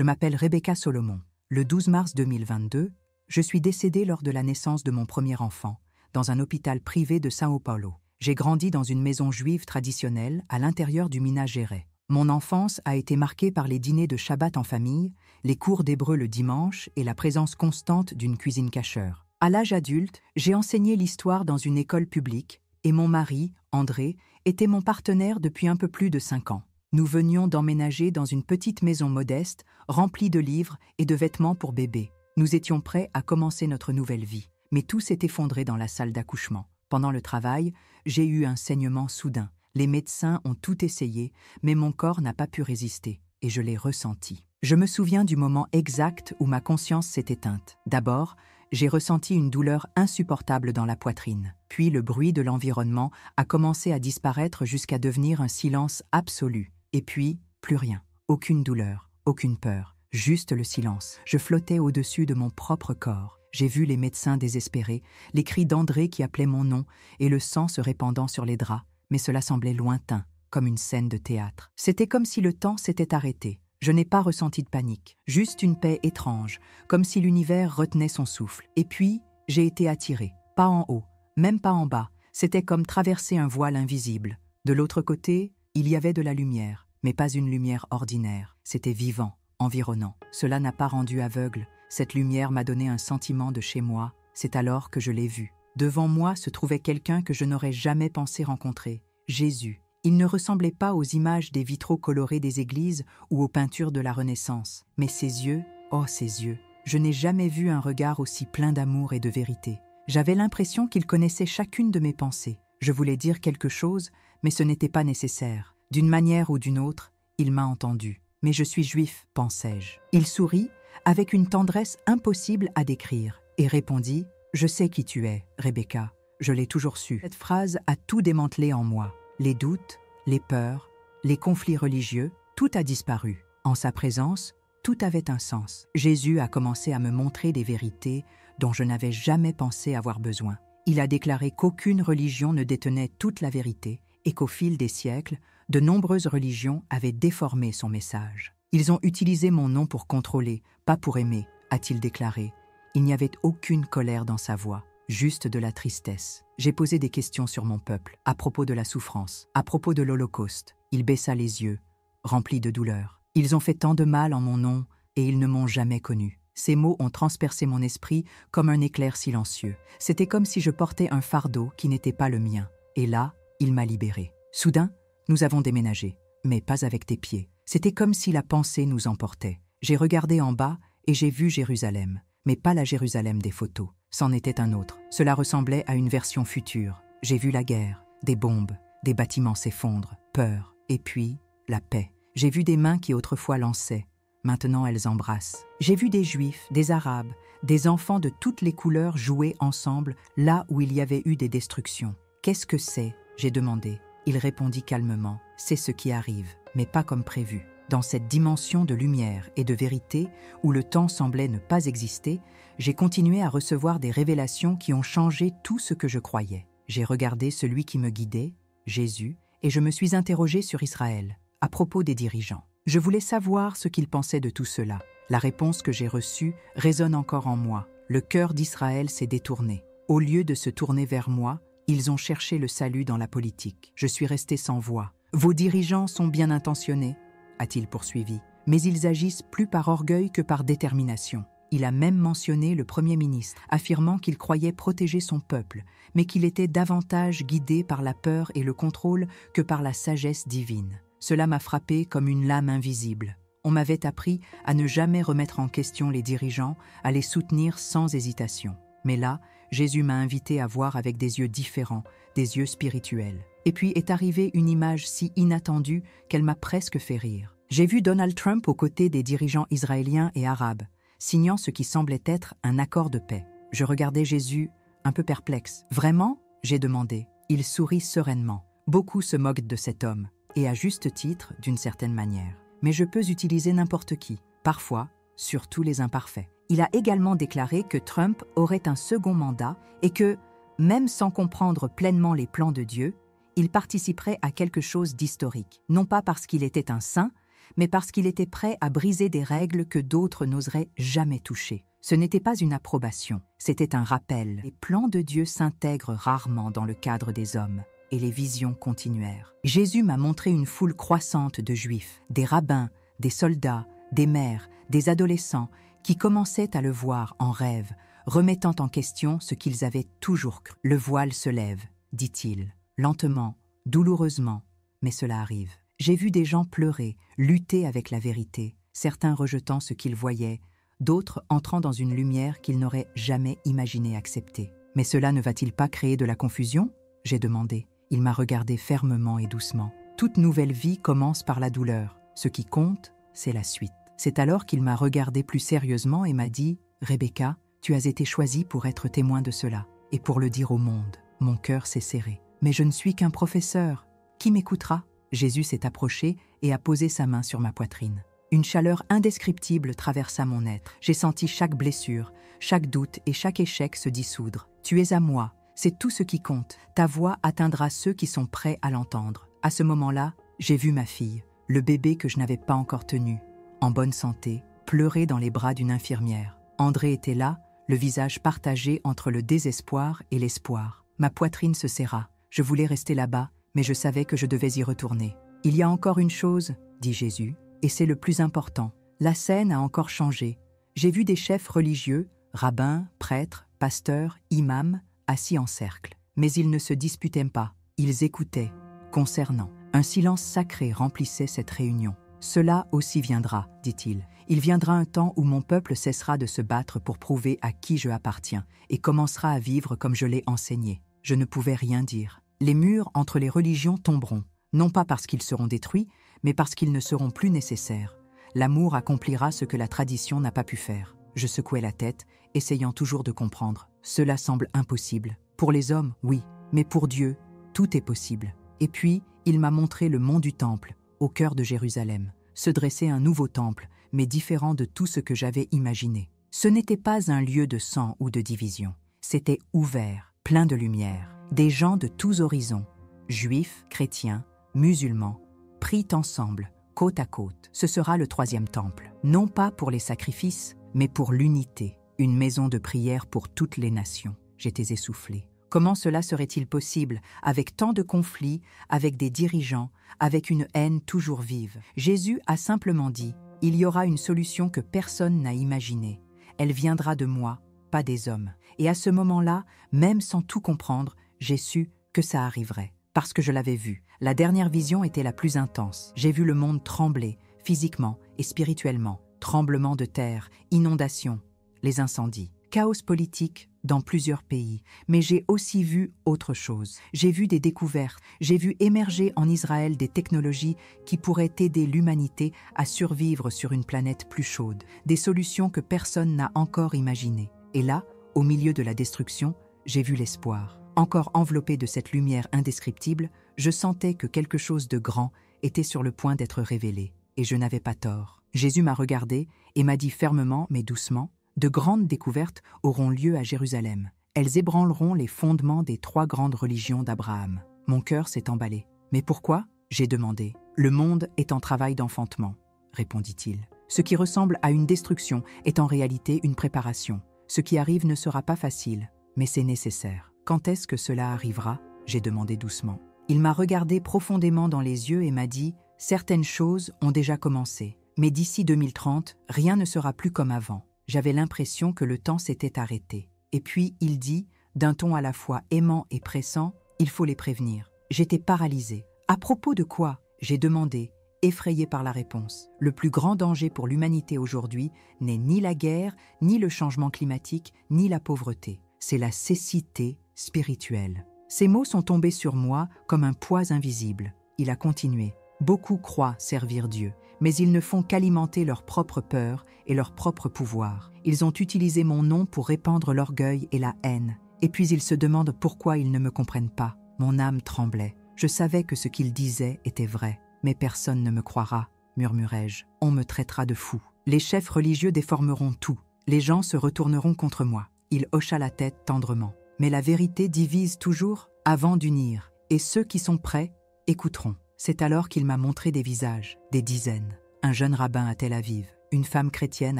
Je m'appelle Rebecca Solomon. Le 12 mars 2022, je suis décédée lors de la naissance de mon premier enfant, dans un hôpital privé de São Paulo. J'ai grandi dans une maison juive traditionnelle à l'intérieur du Minas Gerais. Mon enfance a été marquée par les dîners de Shabbat en famille, les cours d'hébreu le dimanche et la présence constante d'une cuisine cachère. À l'âge adulte, j'ai enseigné l'histoire dans une école publique et mon mari, André, était mon partenaire depuis un peu plus de 5 ans. Nous venions d'emménager dans une petite maison modeste, remplie de livres et de vêtements pour bébé. Nous étions prêts à commencer notre nouvelle vie, mais tout s'est effondré dans la salle d'accouchement. Pendant le travail, j'ai eu un saignement soudain. Les médecins ont tout essayé, mais mon corps n'a pas pu résister, et je l'ai ressenti. Je me souviens du moment exact où ma conscience s'est éteinte. D'abord, j'ai ressenti une douleur insupportable dans la poitrine. Puis le bruit de l'environnement a commencé à disparaître jusqu'à devenir un silence absolu. Et puis, plus rien. Aucune douleur, aucune peur, juste le silence. Je flottais au-dessus de mon propre corps. J'ai vu les médecins désespérés, les cris d'André qui appelait mon nom et le sang se répandant sur les draps. Mais cela semblait lointain, comme une scène de théâtre. C'était comme si le temps s'était arrêté. Je n'ai pas ressenti de panique, juste une paix étrange, comme si l'univers retenait son souffle. Et puis, j'ai été attirée, pas en haut, même pas en bas. C'était comme traverser un voile invisible. De l'autre côté, il y avait de la lumière, mais pas une lumière ordinaire. C'était vivant, environnant. Cela n'a pas rendu aveugle. Cette lumière m'a donné un sentiment de chez moi. C'est alors que je l'ai vu. Devant moi se trouvait quelqu'un que je n'aurais jamais pensé rencontrer, Jésus. Il ne ressemblait pas aux images des vitraux colorés des églises ou aux peintures de la Renaissance. Mais ses yeux, oh ses yeux, je n'ai jamais vu un regard aussi plein d'amour et de vérité. J'avais l'impression qu'il connaissait chacune de mes pensées. Je voulais dire quelque chose, mais ce n'était pas nécessaire. D'une manière ou d'une autre, il m'a entendu. Mais je suis juif, pensais-je. Il sourit, avec une tendresse impossible à décrire, et répondit « Je sais qui tu es, Rebecca. Je l'ai toujours su. » Cette phrase a tout démantelé en moi. Les doutes, les peurs, les conflits religieux, tout a disparu. En sa présence, tout avait un sens. Jésus a commencé à me montrer des vérités dont je n'avais jamais pensé avoir besoin. Il a déclaré qu'aucune religion ne détenait toute la vérité et qu'au fil des siècles, de nombreuses religions avaient déformé son message. Ils ont utilisé mon nom pour contrôler, pas pour aimer, a-t-il déclaré. Il n'y avait aucune colère dans sa voix, juste de la tristesse. J'ai posé des questions sur mon peuple, à propos de la souffrance, à propos de l'Holocauste. Il baissa les yeux, remplis de douleur. Ils ont fait tant de mal en mon nom, et ils ne m'ont jamais connu. Ces mots ont transpercé mon esprit comme un éclair silencieux. C'était comme si je portais un fardeau qui n'était pas le mien. Et là, il m'a libéré. Soudain, nous avons déménagé, mais pas avec tes pieds. C'était comme si la pensée nous emportait. J'ai regardé en bas et j'ai vu Jérusalem, mais pas la Jérusalem des photos. C'en était un autre. Cela ressemblait à une version future. J'ai vu la guerre, des bombes, des bâtiments s'effondrent, peur, et puis la paix. J'ai vu des mains qui autrefois lançaient. Maintenant elles embrassent. J'ai vu des Juifs, des Arabes, des enfants de toutes les couleurs jouer ensemble là où il y avait eu des destructions. « Qu'est-ce que c'est ?» j'ai demandé. Il répondit calmement. « C'est ce qui arrive, mais pas comme prévu. » Dans cette dimension de lumière et de vérité, où le temps semblait ne pas exister, j'ai continué à recevoir des révélations qui ont changé tout ce que je croyais. J'ai regardé celui qui me guidait, Jésus, et je me suis interrogé sur Israël, à propos des dirigeants. Je voulais savoir ce qu'ils pensaient de tout cela. La réponse que j'ai reçue résonne encore en moi. Le cœur d'Israël s'est détourné. Au lieu de se tourner vers moi, ils ont cherché le salut dans la politique. Je suis resté sans voix. Vos dirigeants sont bien intentionnés, a-t-il poursuivi, mais ils agissent plus par orgueil que par détermination. Il a même mentionné le Premier ministre, affirmant qu'il croyait protéger son peuple, mais qu'il était davantage guidé par la peur et le contrôle que par la sagesse divine. Cela m'a frappé comme une lame invisible. On m'avait appris à ne jamais remettre en question les dirigeants, à les soutenir sans hésitation. Mais là, Jésus m'a invité à voir avec des yeux différents, des yeux spirituels. Et puis est arrivée une image si inattendue qu'elle m'a presque fait rire. J'ai vu Donald Trump aux côtés des dirigeants israéliens et arabes, signant ce qui semblait être un accord de paix. Je regardais Jésus, un peu perplexe. « Vraiment ?» j'ai demandé. Il sourit sereinement. Beaucoup se moquent de cet homme, et à juste titre, d'une certaine manière. Mais je peux utiliser n'importe qui, parfois, surtout les imparfaits. Il a également déclaré que Trump aurait un second mandat et que, même sans comprendre pleinement les plans de Dieu, il participerait à quelque chose d'historique. Non pas parce qu'il était un saint, mais parce qu'il était prêt à briser des règles que d'autres n'oseraient jamais toucher. Ce n'était pas une approbation, c'était un rappel. Les plans de Dieu s'intègrent rarement dans le cadre des hommes, et les visions continuèrent. Jésus m'a montré une foule croissante de Juifs, des rabbins, des soldats, des mères, des adolescents, qui commençaient à le voir en rêve, remettant en question ce qu'ils avaient toujours cru. Le voile se lève, dit-il, lentement, douloureusement, mais cela arrive. J'ai vu des gens pleurer, lutter avec la vérité, certains rejetant ce qu'ils voyaient, d'autres entrant dans une lumière qu'ils n'auraient jamais imaginé accepter. Mais cela ne va-t-il pas créer de la confusion ? J'ai demandé. Il m'a regardé fermement et doucement. Toute nouvelle vie commence par la douleur. Ce qui compte, c'est la suite. C'est alors qu'il m'a regardé plus sérieusement et m'a dit « Rebecca, tu as été choisie pour être témoin de cela, et pour le dire au monde. » Mon cœur s'est serré. « Mais je ne suis qu'un professeur. Qui m'écoutera ?» Jésus s'est approché et a posé sa main sur ma poitrine. Une chaleur indescriptible traversa mon être. J'ai senti chaque blessure, chaque doute et chaque échec se dissoudre. « Tu es à moi, c'est tout ce qui compte. Ta voix atteindra ceux qui sont prêts à l'entendre. » À ce moment-là, j'ai vu ma fille, le bébé que je n'avais pas encore tenu, en bonne santé, pleurer dans les bras d'une infirmière. André était là, le visage partagé entre le désespoir et l'espoir. Ma poitrine se serra. Je voulais rester là-bas, mais je savais que je devais y retourner. « Il y a encore une chose, » dit Jésus, « et c'est le plus important. La scène a encore changé. J'ai vu des chefs religieux, rabbins, prêtres, pasteurs, imams, assis en cercle. Mais ils ne se disputaient pas, ils écoutaient, concernant. Un silence sacré remplissait cette réunion. « Cela aussi viendra, dit-il. Il viendra un temps où mon peuple cessera de se battre pour prouver à qui je appartiens et commencera à vivre comme je l'ai enseigné. » Je ne pouvais rien dire. Les murs entre les religions tomberont, non pas parce qu'ils seront détruits, mais parce qu'ils ne seront plus nécessaires. L'amour accomplira ce que la tradition n'a pas pu faire. Je secouais la tête, essayant toujours de comprendre. Cela semble impossible. Pour les hommes, oui, mais pour Dieu, tout est possible. Et puis, il m'a montré le mont du Temple, au cœur de Jérusalem. Se dressait un nouveau temple, mais différent de tout ce que j'avais imaginé. Ce n'était pas un lieu de sang ou de division. C'était ouvert, plein de lumière. Des gens de tous horizons, juifs, chrétiens, musulmans, pris ensemble, côte à côte. Ce sera le troisième temple. Non pas pour les sacrifices, mais pour l'unité. Une maison de prière pour toutes les nations. J'étais essoufflé. Comment cela serait-il possible, avec tant de conflits, avec des dirigeants, avec une haine toujours vive? Jésus a simplement dit, « Il y aura une solution que personne n'a imaginée. Elle viendra de moi, pas des hommes. » Et à ce moment-là, même sans tout comprendre, j'ai su que ça arriverait. Parce que je l'avais vu. La dernière vision était la plus intense. J'ai vu le monde trembler, physiquement et spirituellement. Tremblements de terre, inondations, les incendies. Chaos politique dans plusieurs pays, mais j'ai aussi vu autre chose. J'ai vu des découvertes, j'ai vu émerger en Israël des technologies qui pourraient aider l'humanité à survivre sur une planète plus chaude, des solutions que personne n'a encore imaginées. Et là, au milieu de la destruction, j'ai vu l'espoir. Encore enveloppé de cette lumière indescriptible, je sentais que quelque chose de grand était sur le point d'être révélé, et je n'avais pas tort. Jésus m'a regardé et m'a dit fermement mais doucement, « De grandes découvertes auront lieu à Jérusalem. Elles ébranleront les fondements des 3 grandes religions d'Abraham. » Mon cœur s'est emballé. « Mais pourquoi ?» j'ai demandé. « Le monde est en travail d'enfantement, » répondit-il. « Ce qui ressemble à une destruction est en réalité une préparation. Ce qui arrive ne sera pas facile, mais c'est nécessaire. » « Quand est-ce que cela arrivera ?» j'ai demandé doucement. Il m'a regardé profondément dans les yeux et m'a dit « Certaines choses ont déjà commencé, mais d'ici 2030, rien ne sera plus comme avant. » J'avais l'impression que le temps s'était arrêté. Et puis il dit, d'un ton à la fois aimant et pressant, « Il faut les prévenir. » J'étais paralysée. « À propos de quoi ?» j'ai demandé, effrayé par la réponse. « Le plus grand danger pour l'humanité aujourd'hui n'est ni la guerre, ni le changement climatique, ni la pauvreté. C'est la cécité spirituelle. » Ces mots sont tombés sur moi comme un poids invisible. Il a continué. « Beaucoup croient servir Dieu, mais ils ne font qu'alimenter leur propre peur et leur propre pouvoir. Ils ont utilisé mon nom pour répandre l'orgueil et la haine. Et puis ils se demandent pourquoi ils ne me comprennent pas. » Mon âme tremblait. Je savais que ce qu'ils disaient était vrai. « Mais personne ne me croira, » murmurai-je. « On me traitera de fou. Les chefs religieux déformeront tout. Les gens se retourneront contre moi. » Il hocha la tête tendrement. « Mais la vérité divise toujours avant d'unir, et ceux qui sont prêts écouteront. » C'est alors qu'il m'a montré des visages, des dizaines. un jeune rabbin à Tel Aviv, une femme chrétienne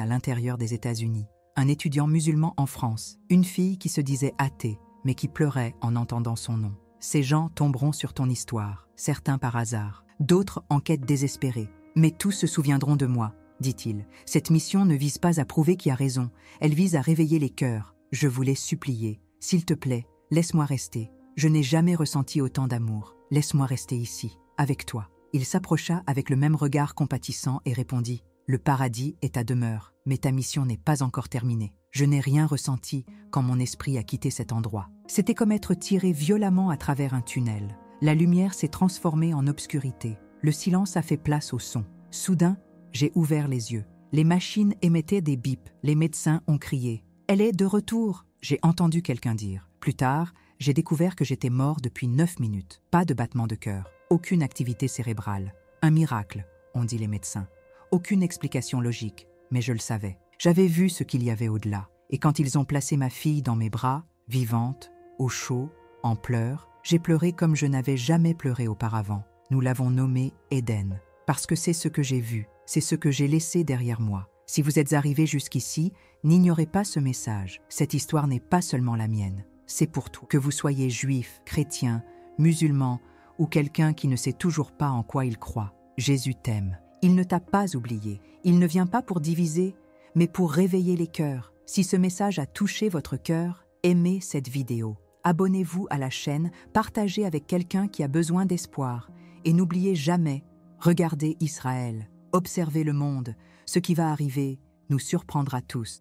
à l'intérieur des États-Unis, un étudiant musulman en France, une fille qui se disait athée, mais qui pleurait en entendant son nom. Ces gens tomberont sur ton histoire, certains par hasard, d'autres en quête désespérée. Mais tous se souviendront de moi, dit-il. Cette mission ne vise pas à prouver qui a raison, elle vise à réveiller les cœurs. Je voulais supplier, s'il te plaît, laisse-moi rester. Je n'ai jamais ressenti autant d'amour. Laisse-moi rester ici, avec toi. Il s'approcha avec le même regard compatissant et répondit « Le paradis est ta demeure, mais ta mission n'est pas encore terminée. Je n'ai rien ressenti quand mon esprit a quitté cet endroit. » C'était comme être tiré violemment à travers un tunnel. La lumière s'est transformée en obscurité. Le silence a fait place au son. Soudain, j'ai ouvert les yeux. Les machines émettaient des bips. Les médecins ont crié « Elle est de retour !» J'ai entendu quelqu'un dire. Plus tard, j'ai découvert que j'étais mort depuis 9 minutes. Pas de battement de cœur, aucune activité cérébrale. Un miracle, ont dit les médecins. Aucune explication logique, mais je le savais. J'avais vu ce qu'il y avait au-delà. Et quand ils ont placé ma fille dans mes bras, vivante, au chaud, en pleurs, j'ai pleuré comme je n'avais jamais pleuré auparavant. Nous l'avons nommée Éden. Parce que c'est ce que j'ai vu, c'est ce que j'ai laissé derrière moi. Si vous êtes arrivés jusqu'ici, n'ignorez pas ce message. Cette histoire n'est pas seulement la mienne. C'est pour tout. Que vous soyez juif, chrétien, musulman ou quelqu'un qui ne sait toujours pas en quoi il croit. Jésus t'aime. Il ne t'a pas oublié. Il ne vient pas pour diviser, mais pour réveiller les cœurs. Si ce message a touché votre cœur, aimez cette vidéo. Abonnez-vous à la chaîne, partagez avec quelqu'un qui a besoin d'espoir. Et n'oubliez jamais, regardez Israël, observez le monde. Ce qui va arriver nous surprendra tous.